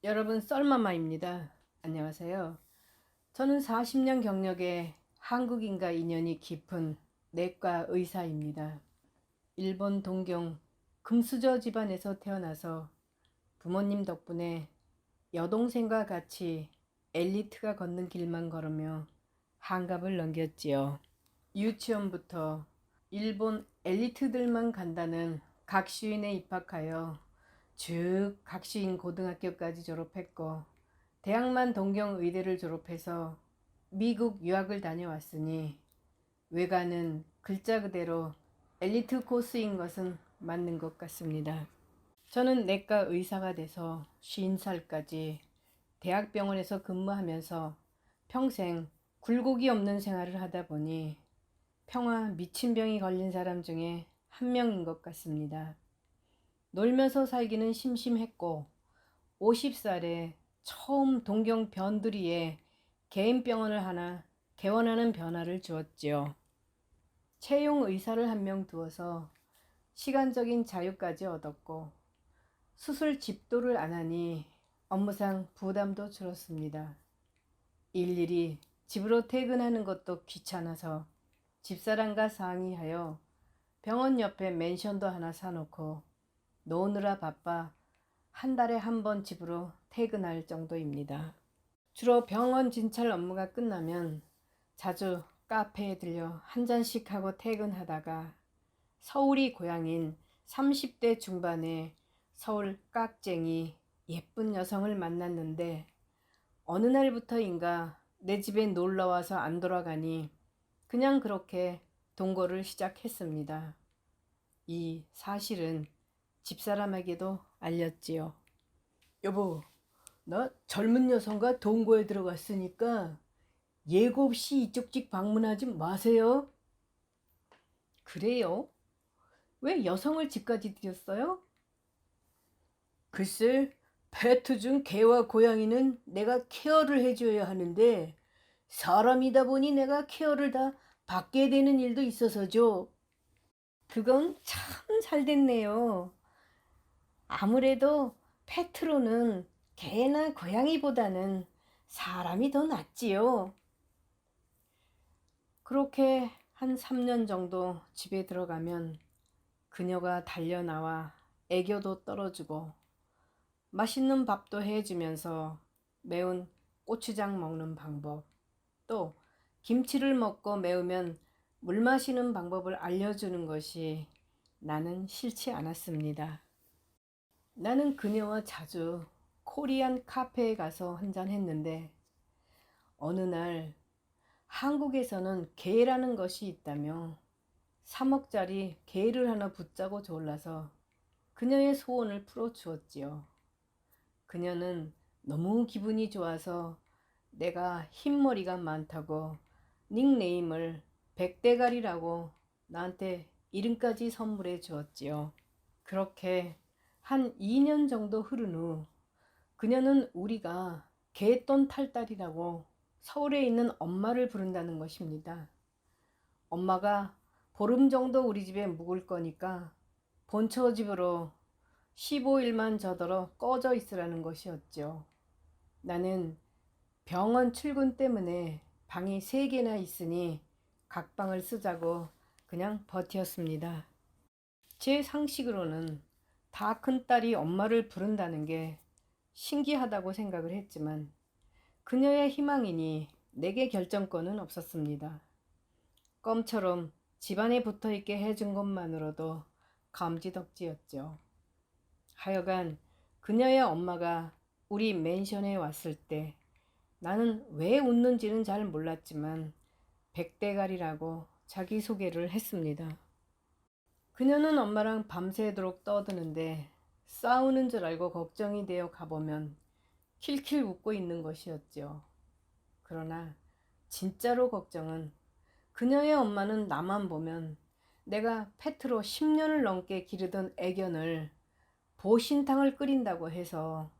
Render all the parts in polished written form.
여러분, 썰마마입니다. 안녕하세요. 저는 40년 경력의 한국인과 인연이 깊은 내과 의사입니다. 일본 동경 금수저 집안에서 태어나서 부모님 덕분에 여동생과 같이 엘리트가 걷는 길만 걸으며 한갑을 넘겼지요. 유치원부터 일본 엘리트들만 간다는 각시윤에 입학하여 즉 각시인 고등학교까지 졸업했고, 대학만 동경의대를 졸업해서 미국 유학을 다녀왔으니 외관은 글자 그대로 엘리트 코스인 것은 맞는 것 같습니다. 저는 내과 의사가 돼서 50살까지 대학병원에서 근무하면서 평생 굴곡이 없는 생활을 하다 보니 평화 미친병이 걸린 사람 중에 한 명인 것 같습니다. 놀면서 살기는 심심했고 50살에 처음 동경 변두리에 개인 병원을 하나 개원하는 변화를 주었지요. 채용 의사를 한 명 두어서 시간적인 자유까지 얻었고 수술 집도를 안 하니 업무상 부담도 줄었습니다. 일일이 집으로 퇴근하는 것도 귀찮아서 집사람과 상의하여 병원 옆에 맨션도 하나 사놓고 노느라 바빠 한 달에 한 번 집으로 퇴근할 정도입니다. 주로 병원 진찰 업무가 끝나면 자주 카페에 들려 한 잔씩 하고 퇴근하다가 서울이 고향인 30대 중반의 서울 깍쟁이 예쁜 여성을 만났는데 어느 날부터인가 내 집에 놀러와서 안 돌아가니 그냥 그렇게 동거를 시작했습니다. 이 사실은 집사람에게도 알렸지요. 여보, 나 젊은 여성과 동거에 들어갔으니까 예고 없이 이쪽 집 방문하지 마세요. 그래요? 왜 여성을 집까지 들였어요? 글쎄, 페트 중 개와 고양이는 내가 케어를 해줘야 하는데 사람이다 보니 내가 케어를 다 받게 되는 일도 있어서죠. 그건 참 잘 됐네요. 아무래도 페트로는 개나 고양이보다는 사람이 더 낫지요. 그렇게 한 3년 정도 집에 들어가면 그녀가 달려나와 애교도 떨어주고 맛있는 밥도 해주면서 매운 고추장 먹는 방법, 또 김치를 먹고 매우면 물 마시는 방법을 알려주는 것이 나는 싫지 않았습니다. 나는 그녀와 자주 코리안 카페에 가서 한잔했는데 어느 날 한국에서는 게라는 것이 있다며 3억짜리 게를 하나 붙자고 졸라서 그녀의 소원을 풀어주었지요. 그녀는 너무 기분이 좋아서 내가 흰머리가 많다고 닉네임을 백대가리라고 나한테 이름까지 선물해 주었지요. 그렇게 한 2년 정도 흐른 후 그녀는 우리가 개돈 탈딸이라고 서울에 있는 엄마를 부른다는 것입니다. 엄마가 보름 정도 우리 집에 묵을 거니까 본처 집으로 15일만 저더러 꺼져 있으라는 것이었죠. 나는 병원 출근 때문에 방이 3개나 있으니 각 방을 쓰자고 그냥 버텼습니다. 제 상식으로는 다 큰딸이 엄마를 부른다는 게 신기하다고 생각을 했지만 그녀의 희망이니 내게 결정권은 없었습니다. 껌처럼 집안에 붙어있게 해준 것만으로도 감지덕지였죠. 하여간 그녀의 엄마가 우리 맨션에 왔을 때 나는 왜 웃는지는 잘 몰랐지만 백대가리라고 자기소개를 했습니다. 그녀는 엄마랑 밤새도록 떠드는데 싸우는 줄 알고 걱정이 되어 가보면 킬킬 웃고 있는 것이었죠. 그러나 진짜로 걱정은 그녀의 엄마는 나만 보면 내가 페트로 10년을 넘게 기르던 애견을 보신탕을 끓인다고 해서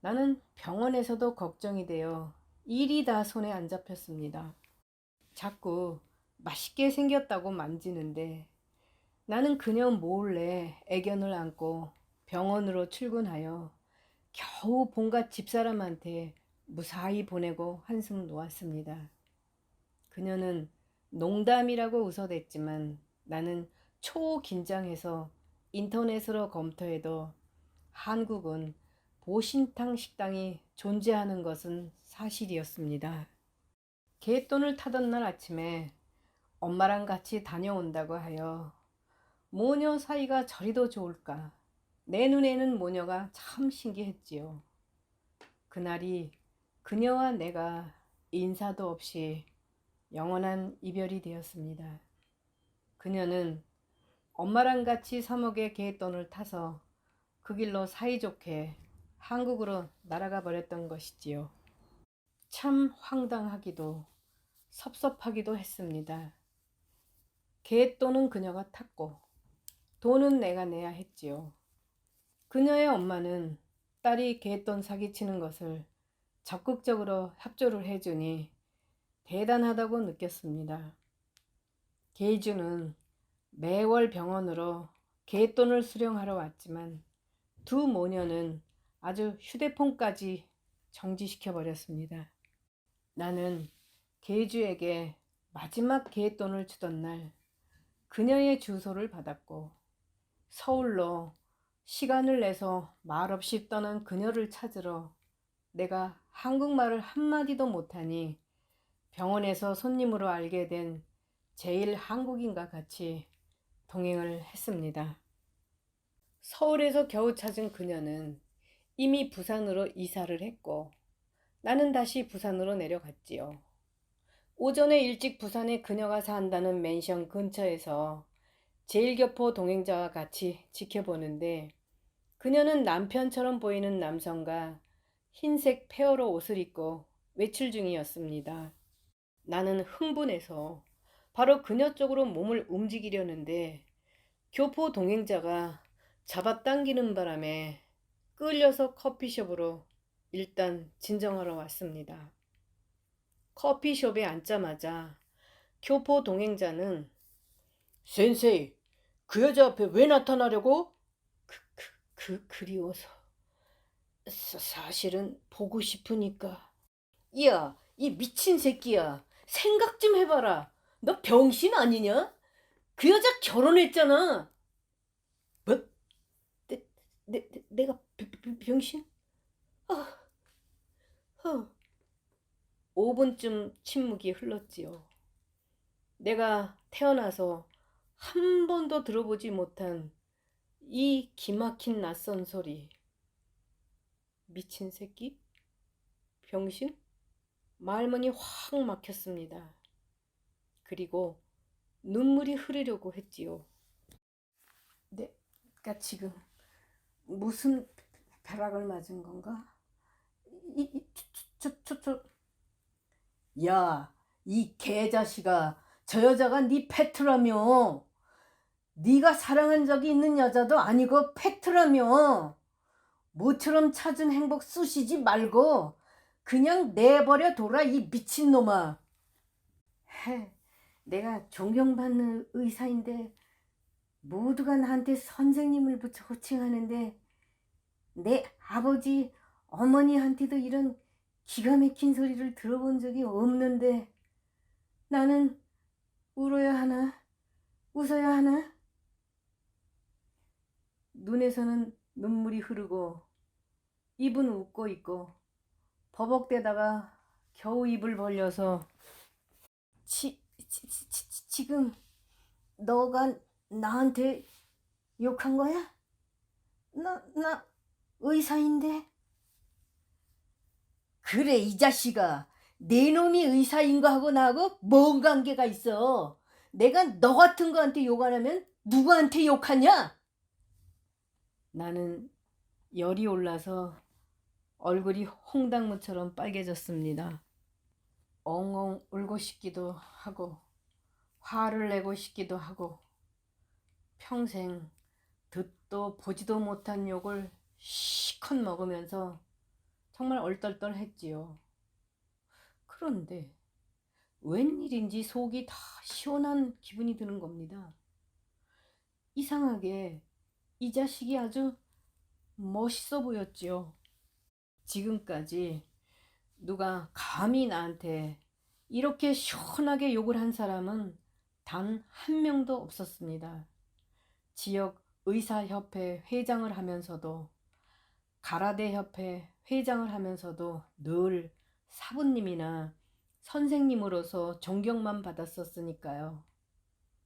나는 병원에서도 걱정이 되어 일이 다 손에 안 잡혔습니다. 자꾸 맛있게 생겼다고 만지는데 나는 그녀 몰래 애견을 안고 병원으로 출근하여 겨우 본가 집사람한테 무사히 보내고 한숨 놓았습니다. 그녀는 농담이라고 웃어댔지만 나는 초긴장해서 인터넷으로 검토해도 한국은 보신탕 식당이 존재하는 것은 사실이었습니다. 개돈을 타던 날 아침에 엄마랑 같이 다녀온다고 하여 모녀 사이가 저리도 좋을까. 내 눈에는 모녀가 참 신기했지요. 그날이 그녀와 내가 인사도 없이 영원한 이별이 되었습니다. 그녀는 엄마랑 같이 3억의 개돈을 타서 그 길로 사이좋게 한국으로 날아가 버렸던 것이지요. 참 황당하기도 섭섭하기도 했습니다. 개돈은 그녀가 탔고 돈은 내가 내야 했지요. 그녀의 엄마는 딸이 개돈 사기치는 것을 적극적으로 협조를 해주니 대단하다고 느꼈습니다. 개주는 매월 병원으로 개돈을 수령하러 왔지만 두 모녀는 아주 휴대폰까지 정지시켜 버렸습니다. 나는 개주에게 마지막 개돈을 주던 날 그녀의 주소를 받았고 서울로 시간을 내서 말없이 떠난 그녀를 찾으러 내가 한국말을 한마디도 못하니 병원에서 손님으로 알게 된 제일 한국인과 같이 동행을 했습니다. 서울에서 겨우 찾은 그녀는 이미 부산으로 이사를 했고 나는 다시 부산으로 내려갔지요. 오전에 일찍 부산에 그녀가 산다는 맨션 근처에서 제일교포 동행자와 같이 지켜보는데 그녀는 남편처럼 보이는 남성과 흰색 페어로 옷을 입고 외출 중이었습니다. 나는 흥분해서 바로 그녀 쪽으로 몸을 움직이려는데 교포 동행자가 잡아당기는 바람에 끌려서 커피숍으로 일단 진정하러 왔습니다. 커피숍에 앉자마자 교포 동행자는 센세이, 그 여자 앞에 왜 나타나려고? 그리워서. 사실은 보고 싶으니까. 야, 이 미친 새끼야. 생각 좀 해봐라. 너 병신 아니냐? 그 여자 결혼했잖아. 뭐? 내가 병신? 아, 5분쯤 침묵이 흘렀지요. 내가 태어나서 한 번도 들어보지 못한 이 기막힌 낯선 소리. 미친 새끼? 병신? 말문이 확 막혔습니다. 그리고 눈물이 흐르려고 했지요. 내가 지금 무슨 벼락을 맞은 건가? 야, 이 개자식아, 저 여자가 네 패트라며. 네가 사랑한 적이 있는 여자도 아니고 패트라며. 모처럼 찾은 행복 쑤시지 말고 그냥 내버려 둬라, 이 미친놈아. 내가 존경받는 의사인데 모두가 나한테 선생님을 붙여 호칭하는데 내 아버지, 어머니한테도 이런 기가 막힌 소리를 들어본 적이 없는데 나는 울어야 하나? 웃어야 하나? 눈에서는 눈물이 흐르고 입은 웃고 있고 버벅대다가 겨우 입을 벌려서 지금 너가 나한테 욕한 거야? 나 의사인데. 그래, 이 자식아. 내 놈이 의사인 거하고 나하고 뭔 관계가 있어? 내가 너 같은 거한테 욕 안 하면 누구한테 욕하냐? 나는 열이 올라서 얼굴이 홍당무처럼 빨개졌습니다. 엉엉 울고 싶기도 하고 화를 내고 싶기도 하고 평생 듣도 보지도 못한 욕을 실컷 먹으면서 정말 얼떨떨했지요. 그런데 웬일인지 속이 다 시원한 기분이 드는 겁니다. 이상하게 이 자식이 아주 멋있어 보였지요. 지금까지 누가 감히 나한테 이렇게 시원하게 욕을 한 사람은 단 한 명도 없었습니다. 지역 의사협회 회장을 하면서도, 가라데협회 회장을 하면서도 늘 사부님이나 선생님으로서 존경만 받았었으니까요.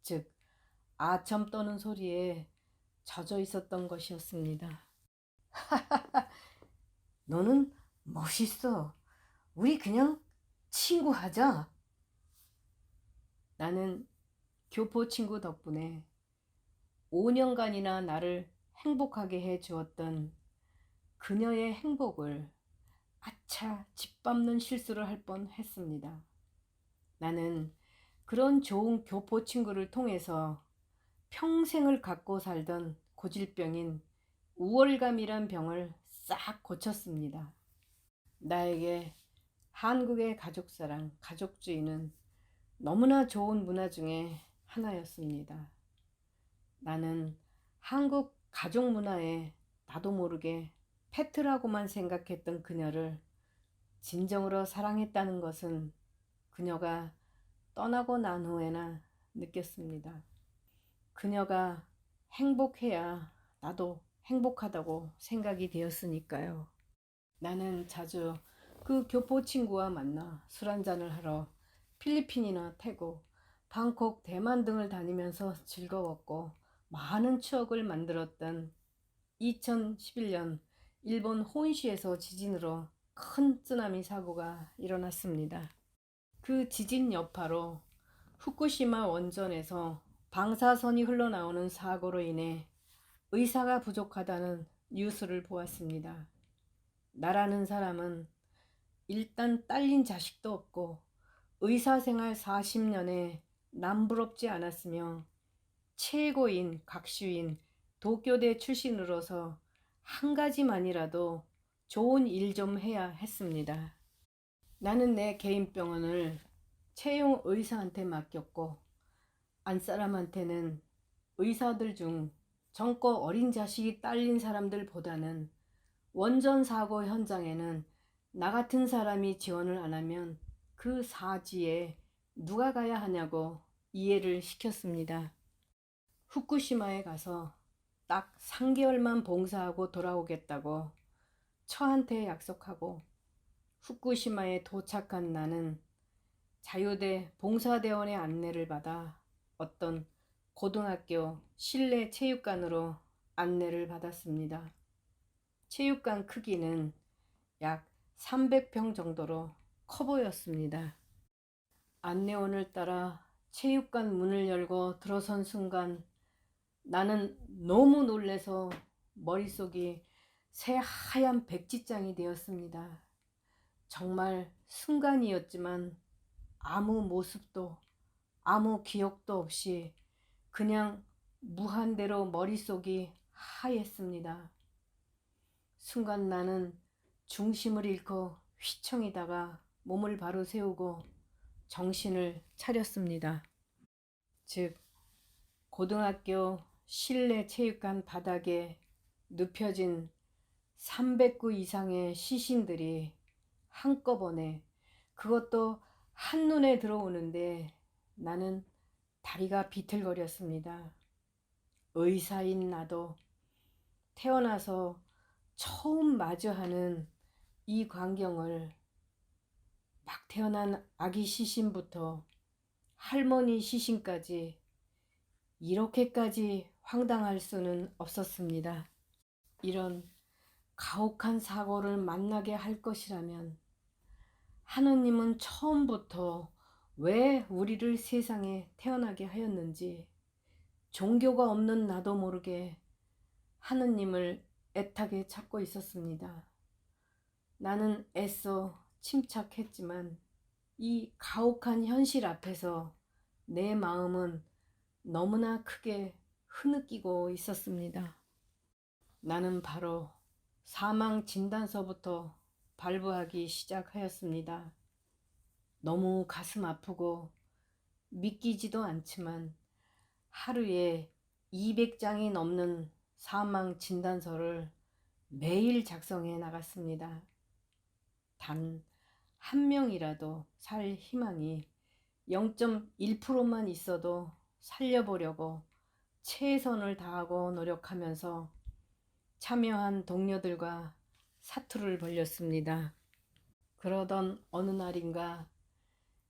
즉, 아첨 떠는 소리에 젖어 있었던 것이었습니다. 너는 멋있어. 우리 그냥 친구하자. 나는 교포 친구 덕분에 5년간이나 나를 행복하게 해 주었던 그녀의 행복을 아차 짓밟는 실수를 할 뻔했습니다. 나는 그런 좋은 교포 친구를 통해서 평생을 갖고 살던 고질병인 우월감이란 병을 싹 고쳤습니다. 나에게 한국의 가족사랑, 가족주의는 너무나 좋은 문화 중에 하나였습니다. 나는 한국 가족 문화에 나도 모르게 페트라고만 생각했던 그녀를 진정으로 사랑했다는 것은 그녀가 떠나고 난 후에나 느꼈습니다. 그녀가 행복해야 나도 행복하다고 생각이 되었으니까요. 나는 자주 그 교포 친구와 만나 술 한잔을 하러 필리핀이나 태국, 방콕, 대만 등을 다니면서 즐거웠고 많은 추억을 만들었던 2011년 일본 혼슈에서 지진으로 큰 쓰나미 사고가 일어났습니다. 그 지진 여파로 후쿠시마 원전에서 방사선이 흘러나오는 사고로 인해 의사가 부족하다는 뉴스를 보았습니다. 나라는 사람은 일단 딸린 자식도 없고 의사생활 40년에 남부럽지 않았으며 최고인 각슈인 도쿄대 출신으로서 한 가지만이라도 좋은 일 좀 해야 했습니다. 나는 내 개인 병원을 채용 의사한테 맡겼고 안사람한테는 의사들 중 젊고 어린 자식이 딸린 사람들보다는 원전 사고 현장에는 나 같은 사람이 지원을 안 하면 그 사지에 누가 가야 하냐고 이해를 시켰습니다. 후쿠시마에 가서 딱 3개월만 봉사하고 돌아오겠다고 처한테 약속하고 후쿠시마에 도착한 나는 자유대 봉사대원의 안내를 받아 어떤 고등학교 실내 체육관으로 안내를 받았습니다. 체육관 크기는 약 300평 정도로 커 보였습니다. 안내원을 따라 체육관 문을 열고 들어선 순간 나는 너무 놀라서 머릿속이 새하얀 백지장이 되었습니다. 정말 순간이었지만 아무 모습도 아무 기억도 없이 그냥 무한대로 머릿속이 하였습니다. 순간 나는 중심을 잃고 휘청이다가 몸을 바로 세우고 정신을 차렸습니다. 즉, 고등학교 실내 체육관 바닥에 눕혀진 300구 이상의 시신들이 한꺼번에, 그것도 한눈에 들어오는데 나는 다리가 비틀거렸습니다. 의사인 나도 태어나서 처음 마주하는 이 광경을 막 태어난 아기 시신부터 할머니 시신까지 이렇게까지 황당할 수는 없었습니다. 이런 가혹한 사고를 만나게 할 것이라면 하느님은 처음부터 왜 우리를 세상에 태어나게 하였는지 종교가 없는 나도 모르게 하느님을 애타게 찾고 있었습니다. 나는 애써 침착했지만 이 가혹한 현실 앞에서 내 마음은 너무나 크게 흐느끼고 있었습니다. 나는 바로 사망 진단서부터 발부하기 시작하였습니다. 너무 가슴 아프고 믿기지도 않지만 하루에 200장이 넘는 사망 진단서를 매일 작성해 나갔습니다. 단 한 명이라도 살 희망이 0.1%만 있어도 살려보려고 최선을 다하고 노력하면서 참여한 동료들과 사투를 벌였습니다. 그러던 어느 날인가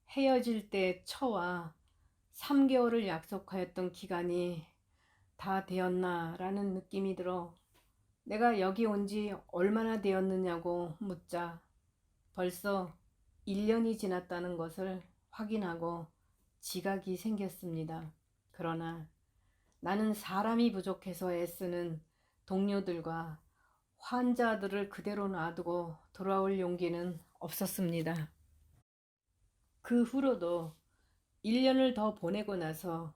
헤어질 때 처와 3개월을 약속하였던 기간이 다 되었나라는 느낌이 들어 내가 여기 온 지 얼마나 되었느냐고 묻자 벌써 1년이 지났다는 것을 확인하고 지각이 생겼습니다. 그러나 나는 사람이 부족해서 애쓰는 동료들과 환자들을 그대로 놔두고 돌아올 용기는 없었습니다. 그 후로도 1년을 더 보내고 나서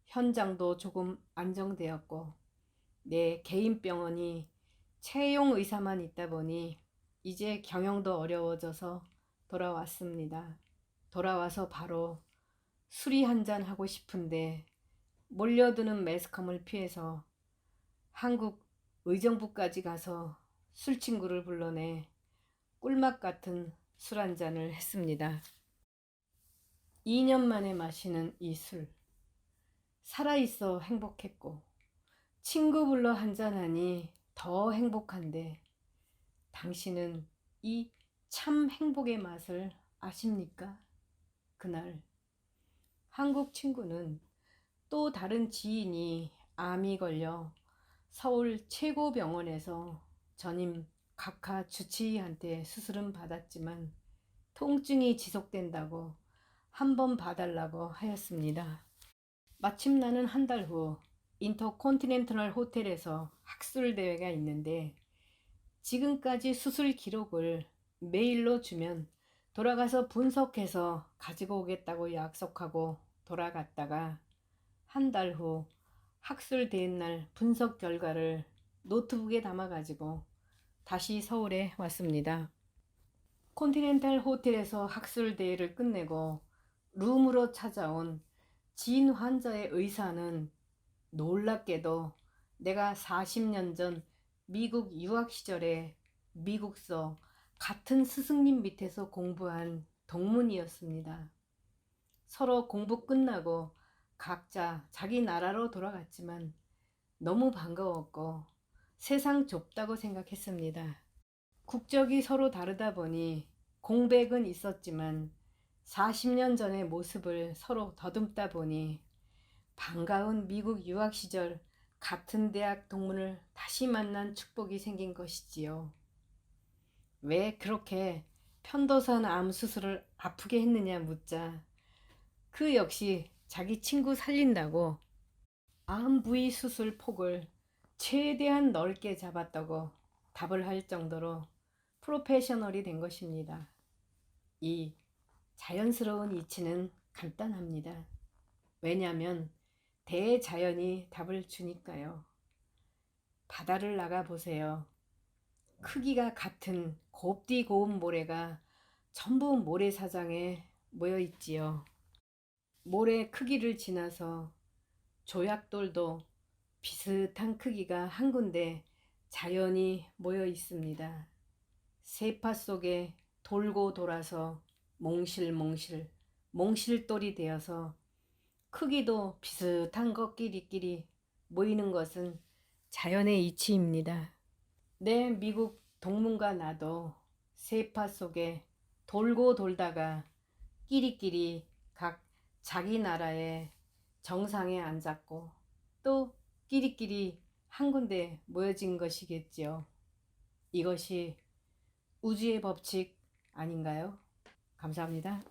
현장도 조금 안정되었고 내 개인 병원이 채용 의사만 있다 보니 이제 경영도 어려워져서 돌아왔습니다. 돌아와서 바로 술이 한잔 하고 싶은데 몰려드는 매스컴을 피해서 한국 의정부까지 가서 술친구를 불러내 꿀맛 같은 술 한잔을 했습니다. 2년 만에 마시는 이 술. 살아있어 행복했고 친구 불러 한잔하니 더 행복한데 당신은 이 참 행복의 맛을 아십니까? 그날 한국 친구는 또 다른 지인이 암이 걸려 서울 최고병원에서 전임 각하 주치의한테 수술은 받았지만 통증이 지속된다고 한 번 봐달라고 하였습니다. 마침 나는 한 달 후 인터컨티넨탈 호텔에서 학술 대회가 있는데 지금까지 수술 기록을 메일로 주면 돌아가서 분석해서 가지고 오겠다고 약속하고 돌아갔다가 한 달 후 학술 대회 날 분석 결과를 노트북에 담아가지고 다시 서울에 왔습니다. 컨티넨탈 호텔에서 학술 대회를 끝내고 룸으로 찾아온 지인 환자의 의사는 놀랍게도 내가 40년 전 미국 유학 시절에 미국서 같은 스승님 밑에서 공부한 동문이었습니다. 서로 공부 끝나고 각자 자기 나라로 돌아갔지만 너무 반가웠고 세상 좁다고 생각했습니다. 국적이 서로 다르다 보니 공백은 있었지만 40년 전의 모습을 서로 더듬다 보니 반가운 미국 유학 시절 같은 대학 동문을 다시 만난 축복이 생긴 것이지요. 왜 그렇게 편도선 암 수술을 아프게 했느냐 묻자 그 역시 자기 친구 살린다고 암 부위 수술 폭을 최대한 넓게 잡았다고 답을 할 정도로 프로페셔널이 된 것입니다. 이 자연스러운 이치는 간단합니다. 왜냐하면 대자연이 답을 주니까요. 바다를 나가 보세요. 크기가 같은 곱디 고운 모래가 전부 모래사장에 모여 있지요. 모래 크기를 지나서 조약돌도 비슷한 크기가 한 군데 자연히 모여 있습니다. 세파 속에 돌고 돌아서 몽실몽실 몽실돌이 되어서 크기도 비슷한 것끼리끼리 모이는 것은 자연의 이치입니다. 내 미국 동문과 나도 세파 속에 돌고 돌다가 끼리끼리 각 자기 나라의 정상에 앉았고 또 끼리끼리 한 군데 모여진 것이겠지요. 이것이 우주의 법칙 아닌가요? 감사합니다.